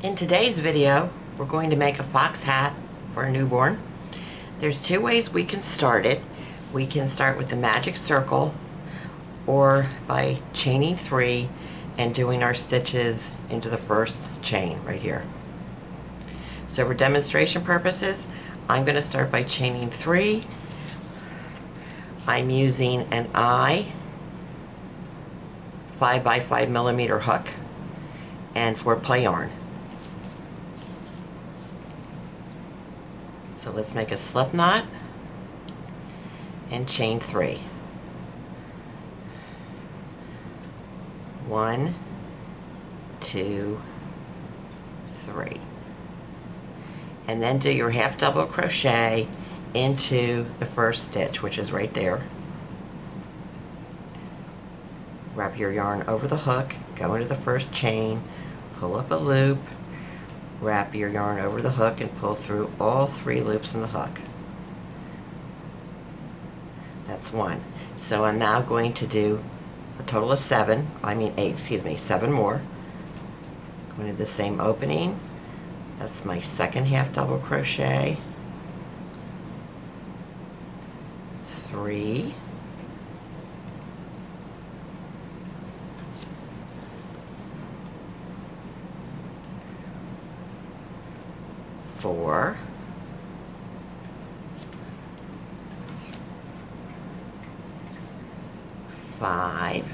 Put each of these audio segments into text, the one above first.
In today's video, we're going to make a fox hat for a newborn. There's two ways we can start it. We can start with the magic circle or by chaining 3 and doing our stitches into the first chain right here. So for demonstration purposes, I'm going to start by chaining 3. I'm using an I 5 by 5 millimeter hook and 4-ply yarn. So let's make a slip knot and chain 3. 1, 2, 3. And then do your half double crochet into the first stitch, which is right there. Wrap your yarn over the hook, go into the first chain, pull up a loop, wrap your yarn over the hook and pull through all 3 loops in the hook. That's 1. So I'm now going to do a total of 8, 7 more. Going to the same opening. That's my second half double crochet. 3. 4. 5.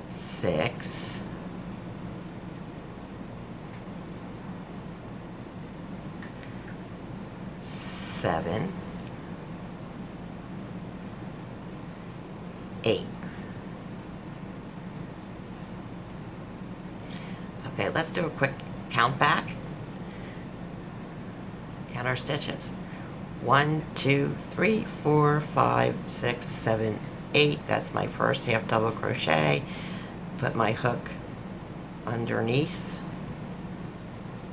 6. 7. 8. Okay, let's do a quick count back. Count our stitches. 1, 2, 3, 4, 5, 6, 7, 8. That's my first half double crochet. Put my hook underneath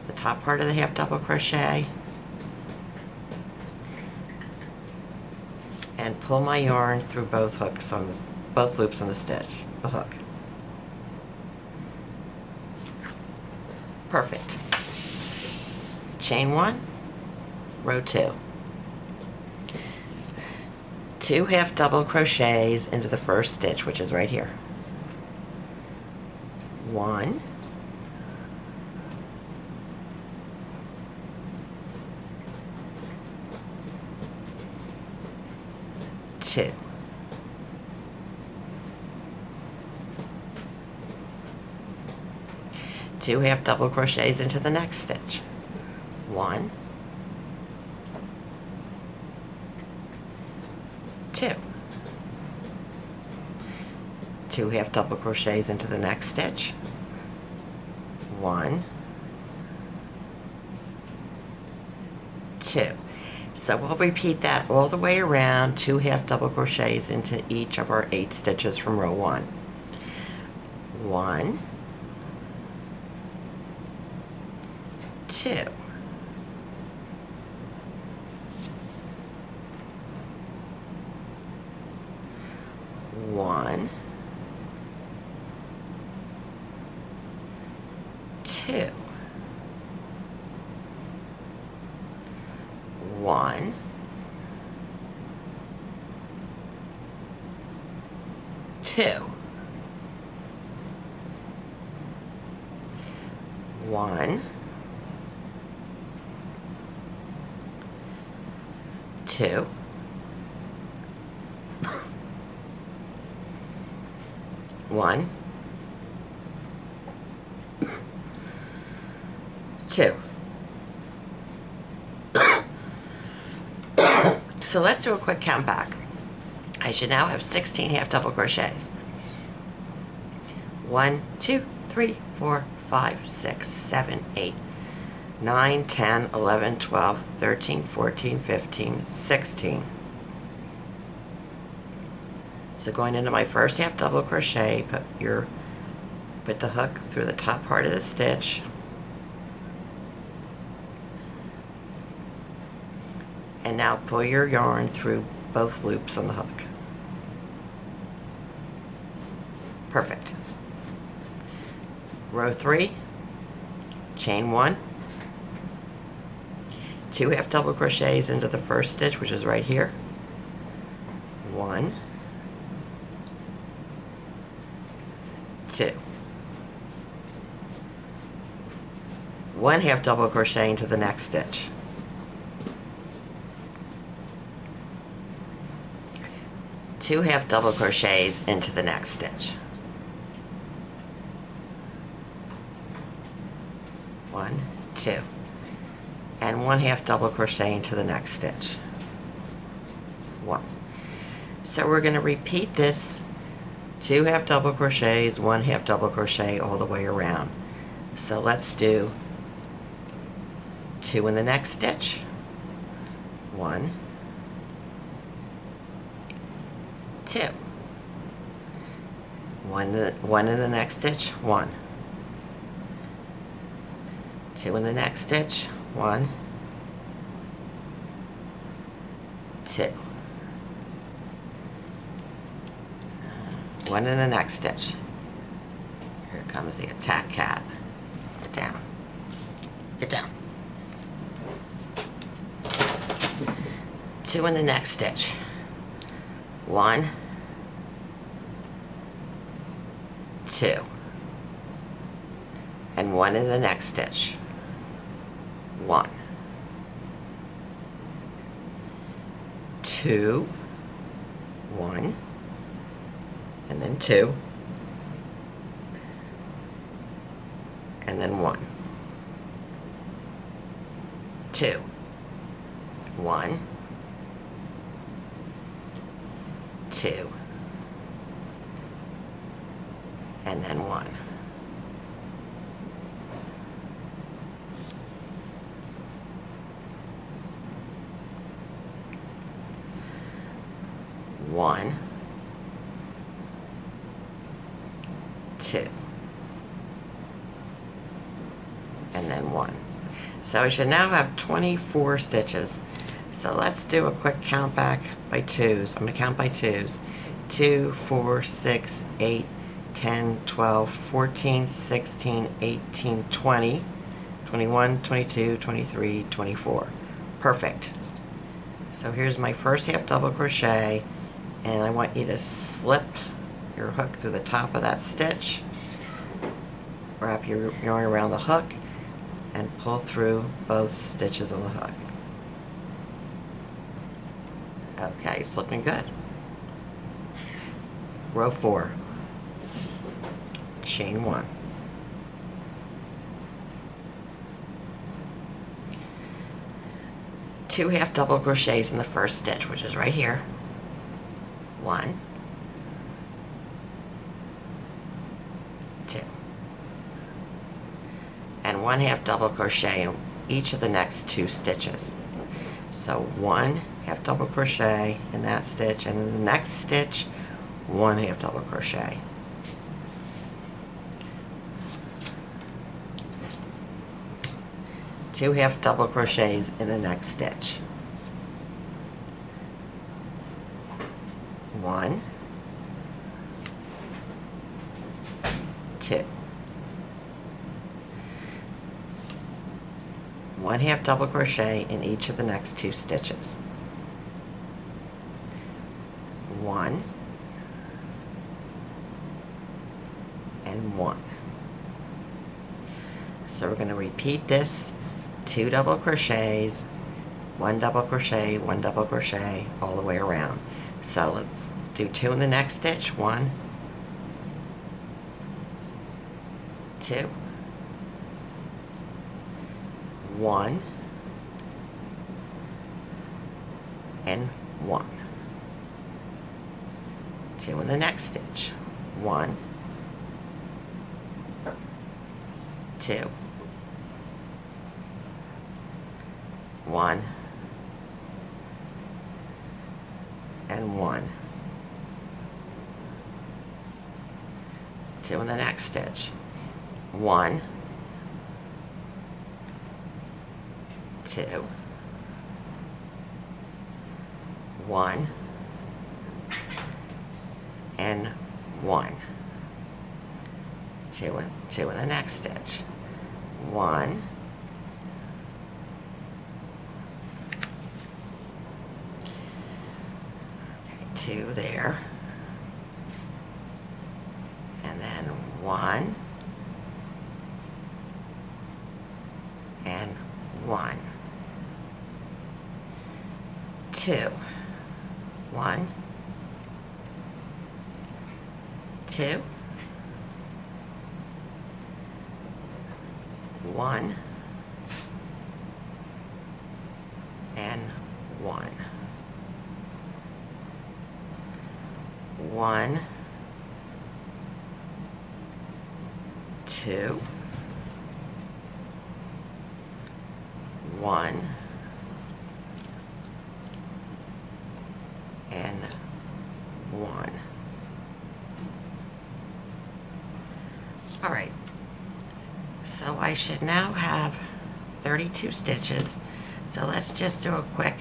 the top part of the half double crochet and pull my yarn through both loops on the hook. Perfect. Chain 1, row 2. 2 half double crochets into the first stitch, which is right here. 1, 2. 2 half double crochets into the next stitch. 1, 2. 2 half double crochets into the next stitch. 1, 2. So we'll repeat that all the way around, 2 half double crochets into each of our 8 stitches from row 1. 1, 2. 1, 2. 1, 2. 1, 2. 1, 2. So let's do a quick count back. I should now have 16 half double crochets. 1, 2, 3, 4, 5, 6, 7, 8, 9, 10, 11, 12, 13, 14, 15, 16. So going into my first half double crochet, put the hook through the top part of the stitch, and now pull your yarn through both loops on the hook. Perfect. Row 3, chain 1, 2 half double crochets into the first stitch, which is right here. 1, 2. 1 half double crochet into the next stitch. 2 half double crochets into the next stitch. 1, 2. And 1 half double crochet into the next stitch. 1. So we're going to repeat this 2 half double crochets, 1 half double crochet all the way around. So let's do 2 in the next stitch. 1, 2. 1 in the next stitch. 1, 2 in the next stitch. 1, 2. 1 in the next stitch. Here comes the attack cat. Get down. Get down. 2 in the next stitch. 1, 2. And 1 in the next stitch. 1, 2, 1, and then 2, and then 1, 2, 1, 2, and then 1. 1, 2, and then 1. So we should now have 24 stitches. So let's do a quick count back by twos. I'm going to count by twos. 2, 4, 6, 8, 10, 12, 14, 16, 18, 20, 21, 22, 23, 24. Perfect. So here's my first half double crochet, and I want you to slip your hook through the top of that stitch, wrap your yarn around the hook, and pull through both stitches on the hook. Okay, it's looking good. Row 4, chain 1. Two half double crochets in the first stitch, which is right here. 1, 2, and 1 half double crochet in each of the next 2 stitches. So 1 half double crochet in that stitch, and in the next stitch 1 half double crochet. Two half double crochets in the next stitch. 1, 2. 1 half double crochet in each of the next 2 stitches. 1 and 1. So we're going to repeat this 2 double crochets, 1 double crochet, 1 double crochet all the way around. So let's do 2 in the next stitch. 1, 2, 1, and 1. 2 in the next stitch. 1, 2, 1, and 1. 2 in the next stitch. 1, 2, 1, and 1. two in the next stitch. 1, okay, 2 there, and then 1 and 1, 2, 1, 2, 1 and 1, 1, 2, 1 and 1. All right, so I should now have 32 stitches. So let's just do a quick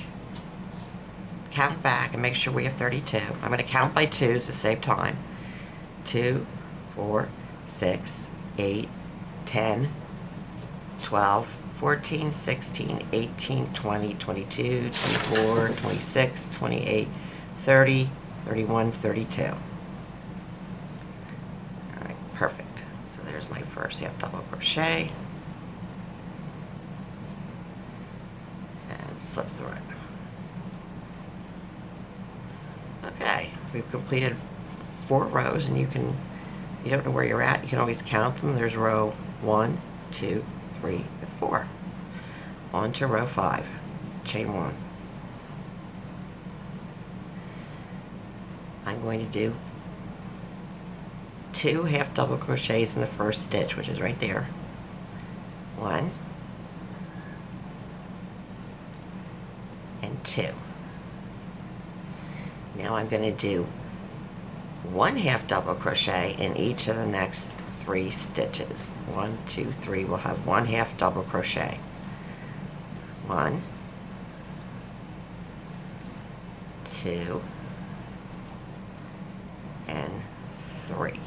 count back and make sure we have 32. I'm going to count by twos to save time. 2, 4, 6, 8, 10, 12, 14, 16, 18, 20, 22, 24, 26, 28, 30, 31, 32. All right, perfect. So there's my first half double crochet. And slip through it. Okay, we've completed 4 rows, and you don't know where you're at, you can always count them. There's row 1, 2, 3, and 4. On to row 5, chain 1. I'm going to do 2 half double crochets in the first stitch, which is right there. 1 and 2. Now I'm going to do 1 half double crochet in each of the next 3 stitches. 1, 2, 3. We'll have 1 half double crochet. 1, 2, and 3.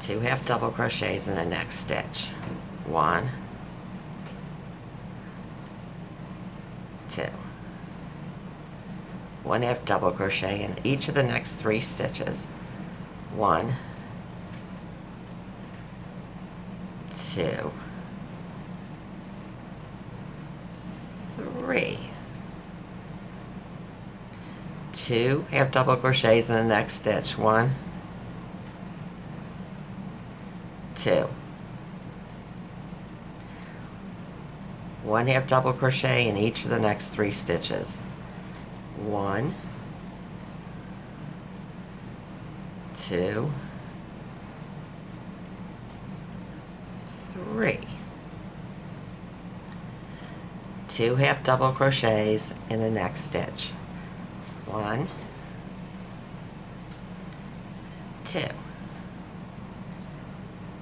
2 half double crochets in the next stitch. 1, 2. 1 half double crochet in each of the next 3 stitches. 1, 2, 3. 2 half double crochets in the next stitch. 1, 2. 1 half double crochet in each of the next 3 stitches. 1, 2, 3. 2 half double crochets in the next stitch. 1, 2,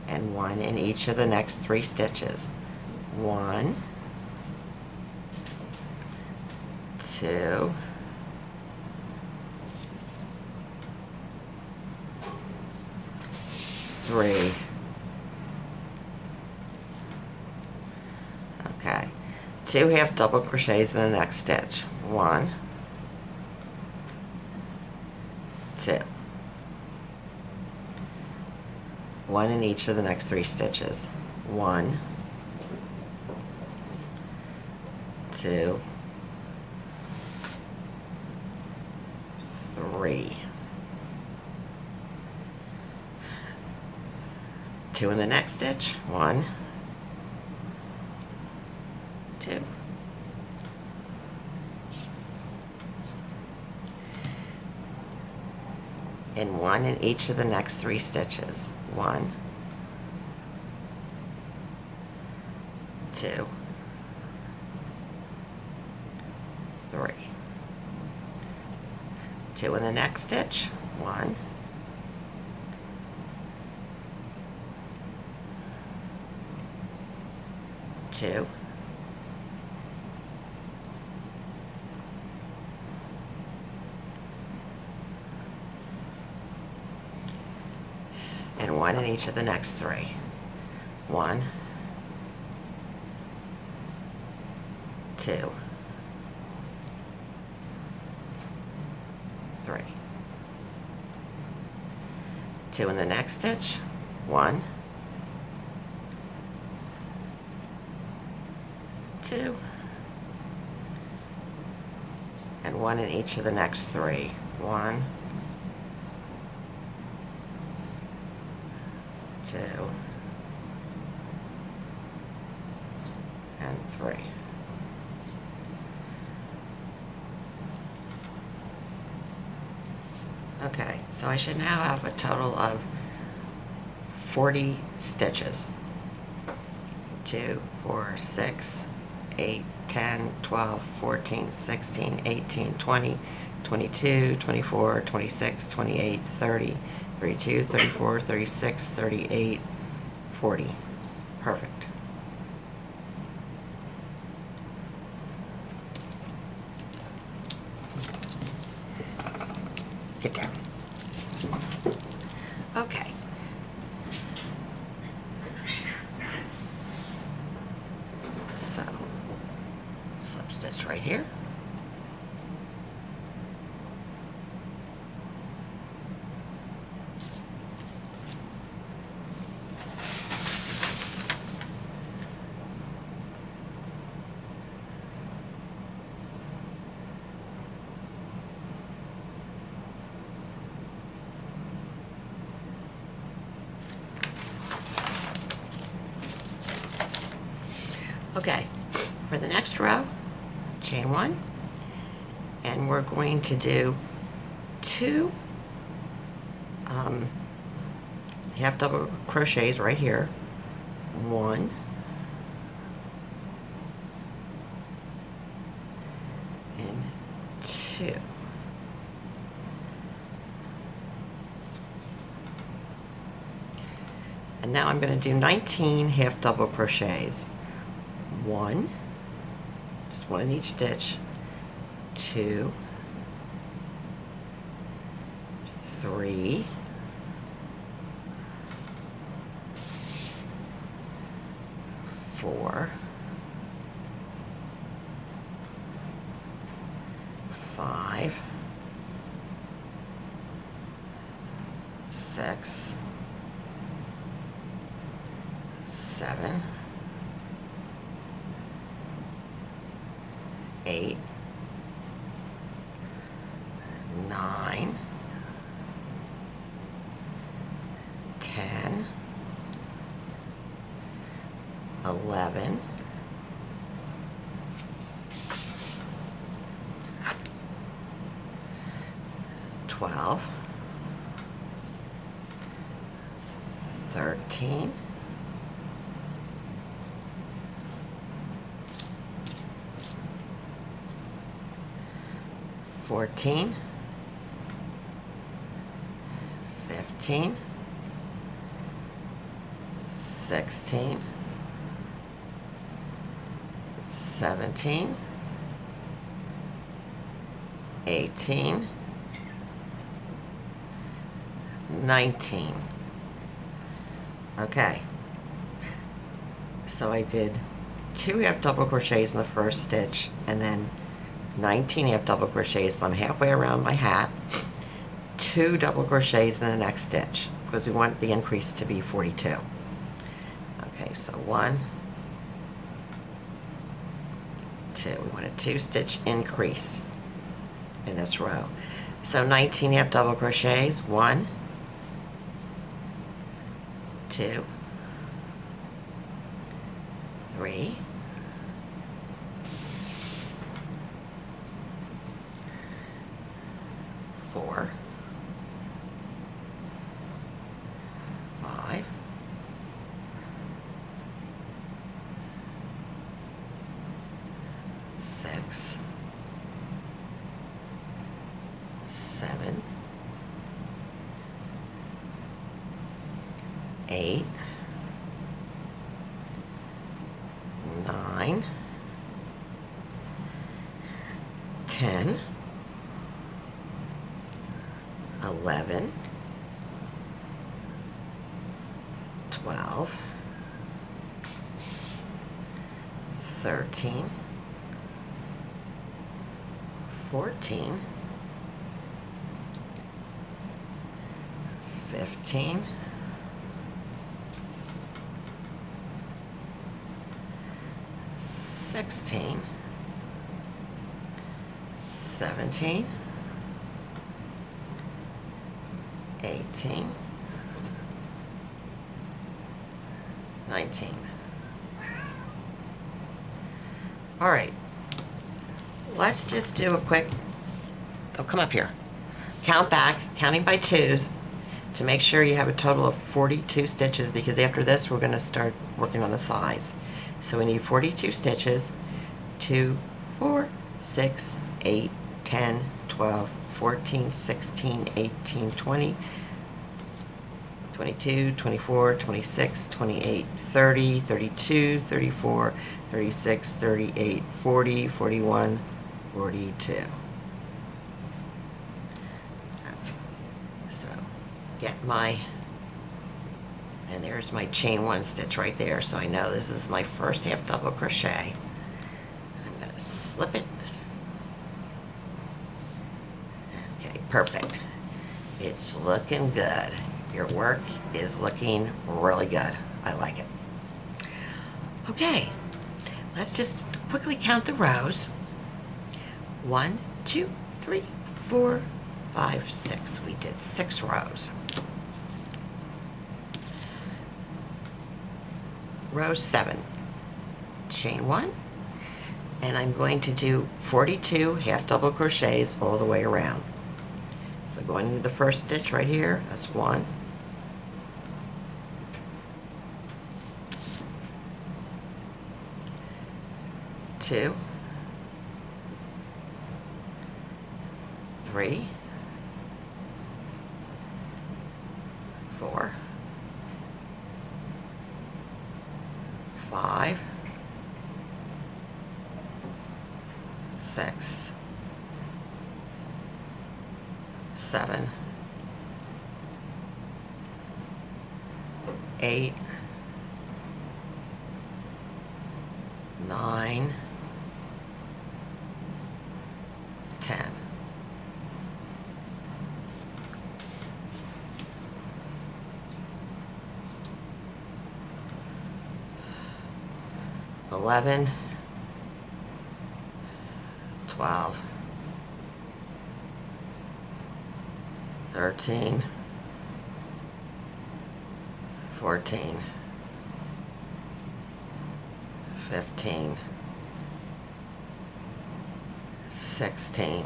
and 1 in each of the next 3 stitches. 1, 2, 3. Okay, 2 half double crochets in the next stitch. 1, 2. 1 in each of the next 3 stitches. 1, 2, 3. 2 in the next stitch. 1, 2. And 1 in each of the next 3 stitches. 1, 2, 3. 2 in the next stitch. 1, 2, 3. and 1 in each of the next 3. 1, 2, 3. 2 in the next stitch. 1, 2, and 1 in each of the next 3. 1, 2, and 3. Okay, so I should now have a total of 40 stitches. 2, 4, 6, 8, 10, 12, 14, 16, 18, 20, 22, 24, 26, 28, 30, 32, 34, 36, 38, 40. Perfect. Get down. Okay. So, slip stitch right here. Okay, for the next row, chain 1, and we're going to do 2 half double crochets right here. 1, and 2. And now I'm going to do 19 half double crochets. 1, just 1 in each stitch, 2, 3, 4, 5, 6, 7, 8, 9, 10, 11, 12, 13, 14, 15, 16, 17, 18, 19. Okay, so I did 2 half double crochets in the first stitch and then 19 half double crochets, so I'm halfway around my hat. 2 double crochets in the next stitch because we want the increase to be 42. Okay, so 1, 2. We want a 2-stitch increase in this row. So 19 half double crochets. 1, 2, 3, 4, 5, 6, 7, 8, 9, 10, 11, 12, 13, 14, 15, 16, 17, 18, 19. All right, let's just do a quick, oh, come up here. Count back, counting by twos, to make sure you have a total of 42 stitches, because after this we're going to start working on the sides. So we need 42 stitches. 2, 4, 6, 8, 10, 12, 14, 16, 18, 20, 22, 24, 26, 28, 30, 32, 34, 36, 38, 40, 41, 42. So get my, and there's my chain one stitch right there, so I know this is my first half double crochet. I'm going to slip it. Okay, perfect. It's looking good. Your work is looking really good. I like it. Okay, let's just quickly count the rows. 1, 2, 3, 4, 5, 6. We did 6 rows. Row 7, chain 1, and I'm going to do 42 half double crochets all the way around. So going into the first stitch right here, that's 1, 2, 3, 4, 5, 6, 7, 8, 9, 10. Eleven, 12, 13, 14, 15, 16,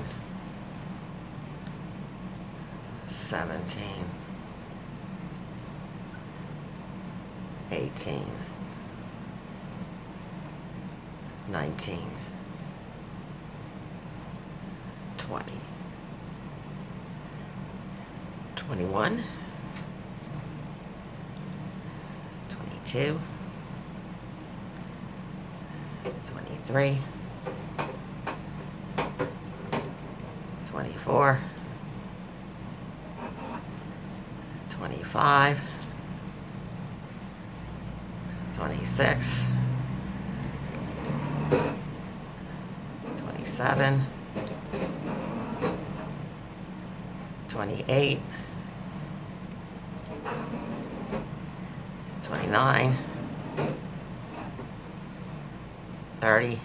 17, 18, 19, 20, 21, 22, 23, 24, 25, 26, 27, 28, 29, 30,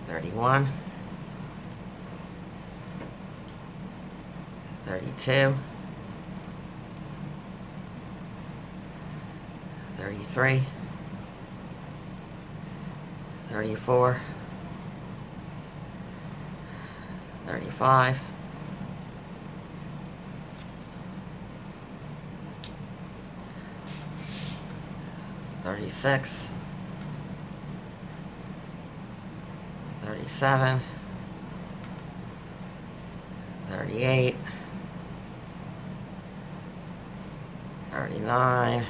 31, 32, 33, 34, 35, 36, 37, 38, 39,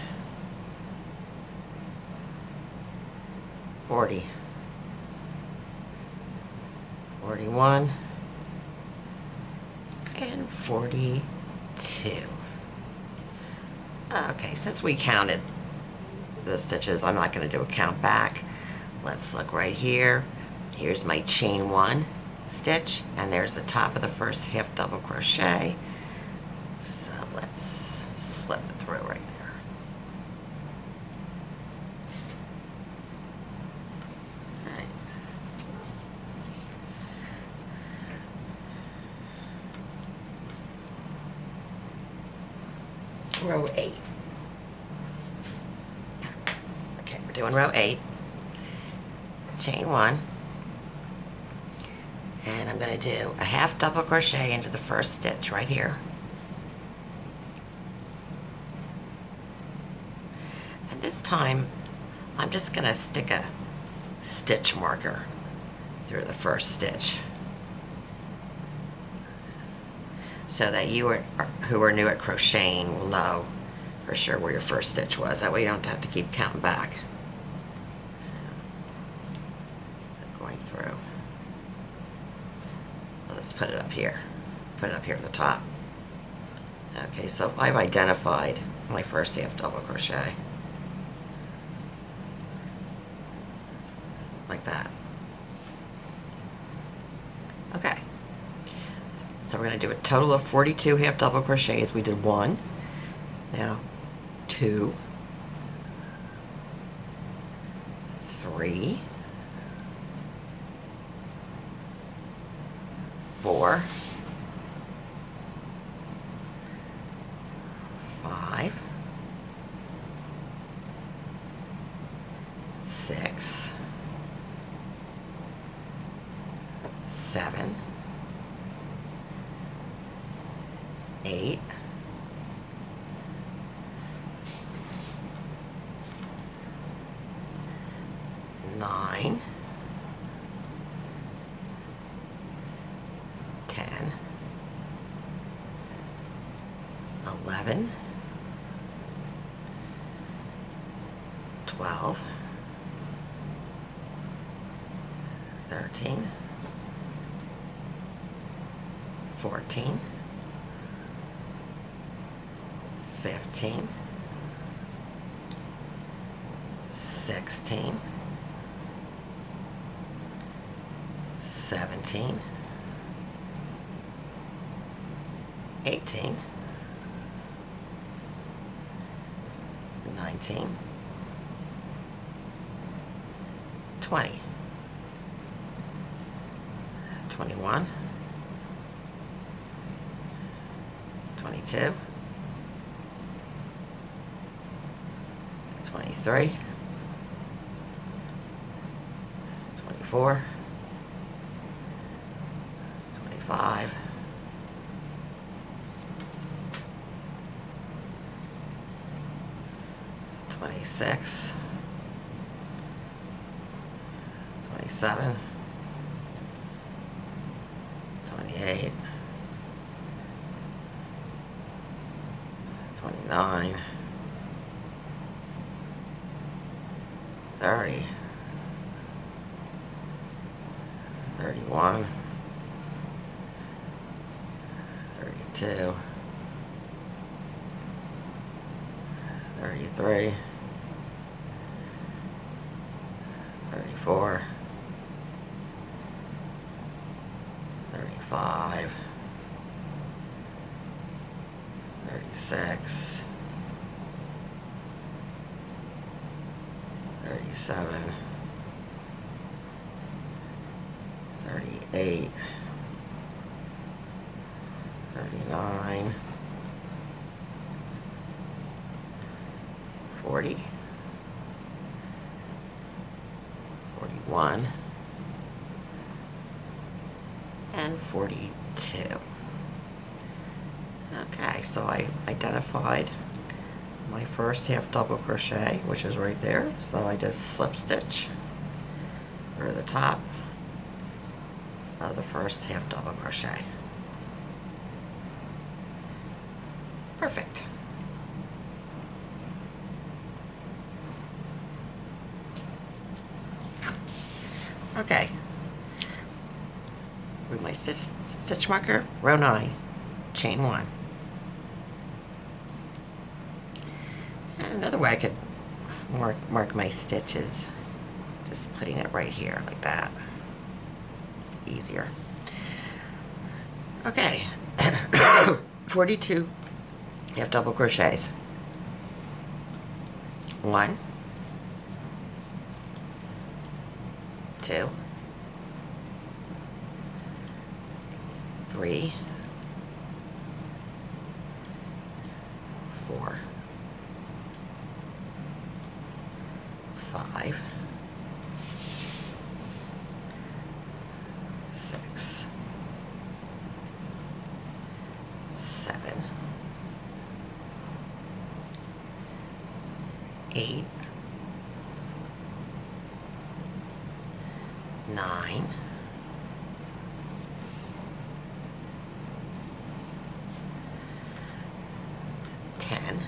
40, 41, and 42. Okay, since we counted the stitches, I'm not going to do a count back. Let's look right here. Here's my chain 1 stitch, and there's the top of the first half double crochet. So let's slip it through right there. All right. Row 8. Okay, we're doing row 8. Chain 1. And I'm going to do a half double crochet into the first stitch right here. And this time, I'm just going to stick a stitch marker through the first stitch, so that you who are new at crocheting will know for sure where your first stitch was. That way you don't have to keep counting back. Going through. Let's put it up here. Put it up here at the top. Okay, so I've identified my first half double crochet. Like that. Okay. So we're going to do a total of 42 half double crochets. We did 1. Now 2, 3, 4, 5, 6, 7, 8, 9, 10, 11, 12, 13, 14, 15, 16, 17, 18, 19, 20, 21, 22, 23, 24, 25, 26, 27, 28, 29, 30, 31, 32, 33, 34, 35, 36, 37, 38, 39, 40, 41, and 42. Okay, so I identified my first half double crochet, which is right there. So I just slip stitch through the top of the first half double crochet. Perfect. Okay. With my stitch marker, row 9, chain 1. Another way I could mark my stitches, just putting it right here like that. Easier. Okay. 42 half double crochets. 1, 2, 3, 4, 5, 6, 7, 8, 9, 10,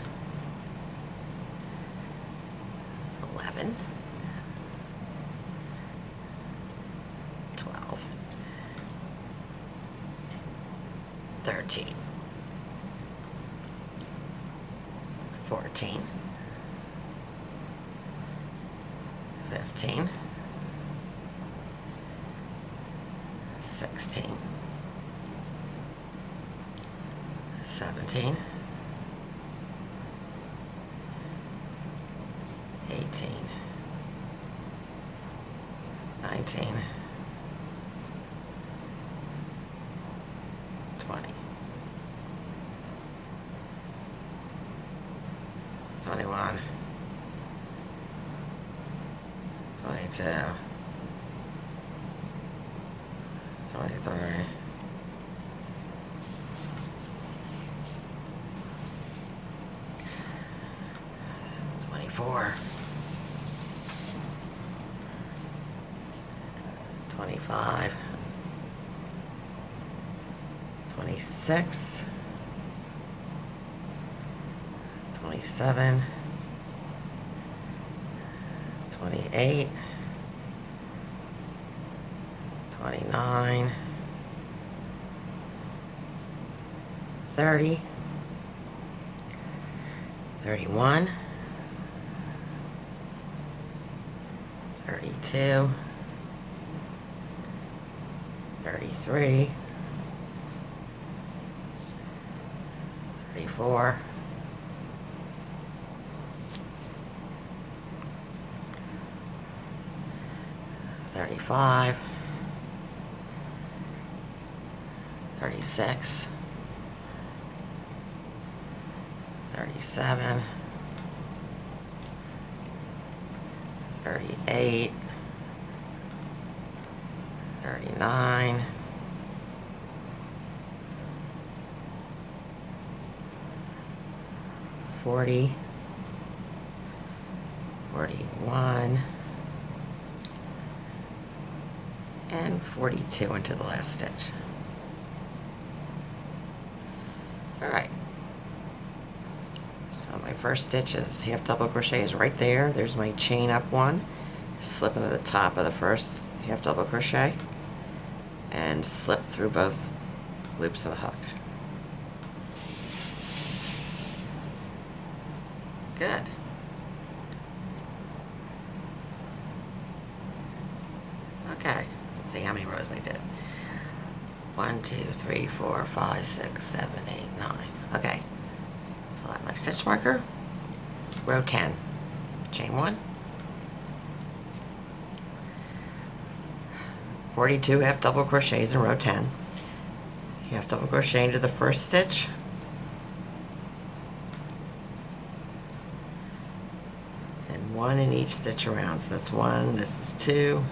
11, 12, 13, 14, 15, 16, 17, 18, 19, 20, 21, 22, 23, 24, 25, 26, 27, 28, 29, 30, 31, 32, 33, 34, 35, 36, 37, 38, 39, 40, 41, and 42 into the last stitch. Alright, so my first stitch is half double crochet is right there. There's my chain up one, slip into the top of the first half double crochet, and slip through both loops of the hook. Good. Okay, let's see how many rows I did. 1, 2, 3, 4, 5, 6, 7, 8, 9. Okay, pull out my stitch marker, row 10, chain 1, 42 half double crochets in row 10, half double crochet into the first stitch, and 1 in each stitch around. So that's 1, this is 2.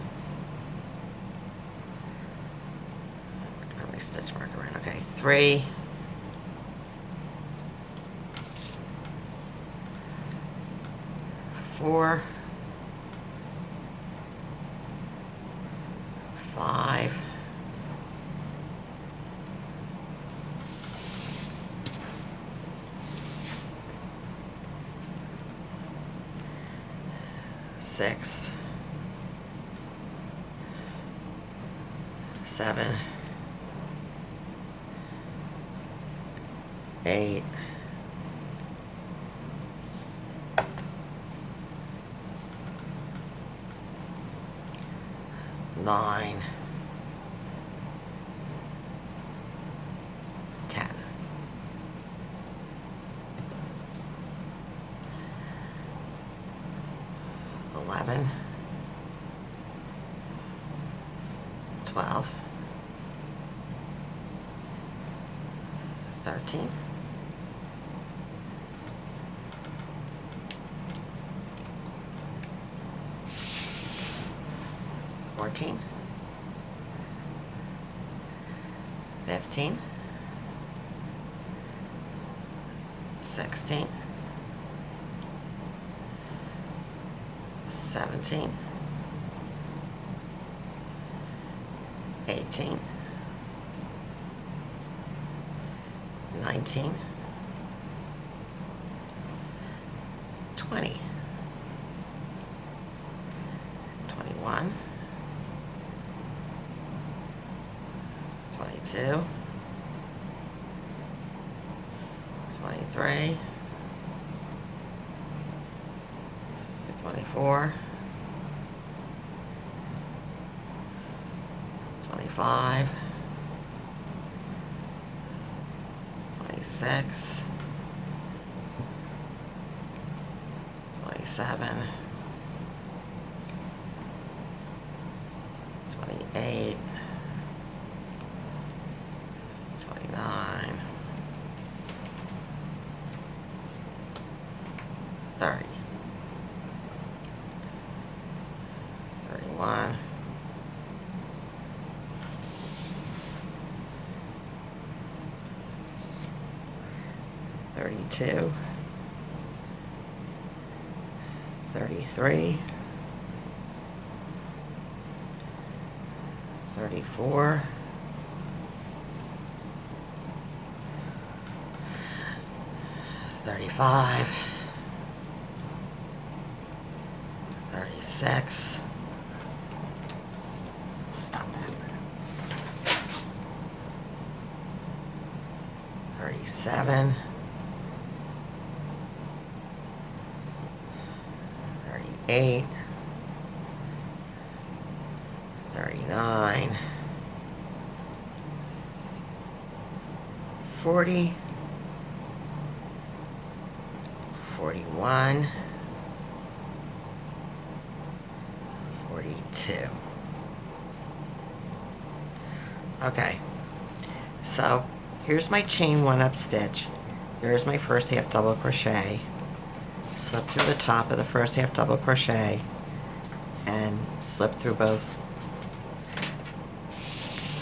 Stitch mark around. Okay, 3, 4, 5, 6, 7, 8, 9, 10. $11, 12, 13, 14, 15, 16, 17, 18, 19, 20, 21, 22, 23, 24, 25, 26, 27, 28, 29, 30, 31, 32, 33, 34, 35, 36, stop that, 37, 38, 39, 40, 41, 42. Okay, so here's my chain 1-up stitch. Here's my first half double crochet. Slip through the top of the first half double crochet and slip through both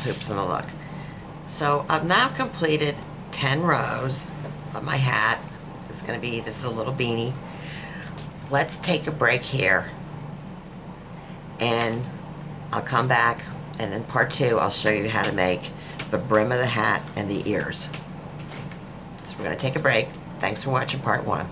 hoops in the look. So I've now completed 10 rows of my hat. It's going to be, this is a little beanie. Let's take a break here and I'll come back, and in part 2 I'll show you how to make the brim of the hat and the ears. So we're going to take a break. Thanks for watching part 1.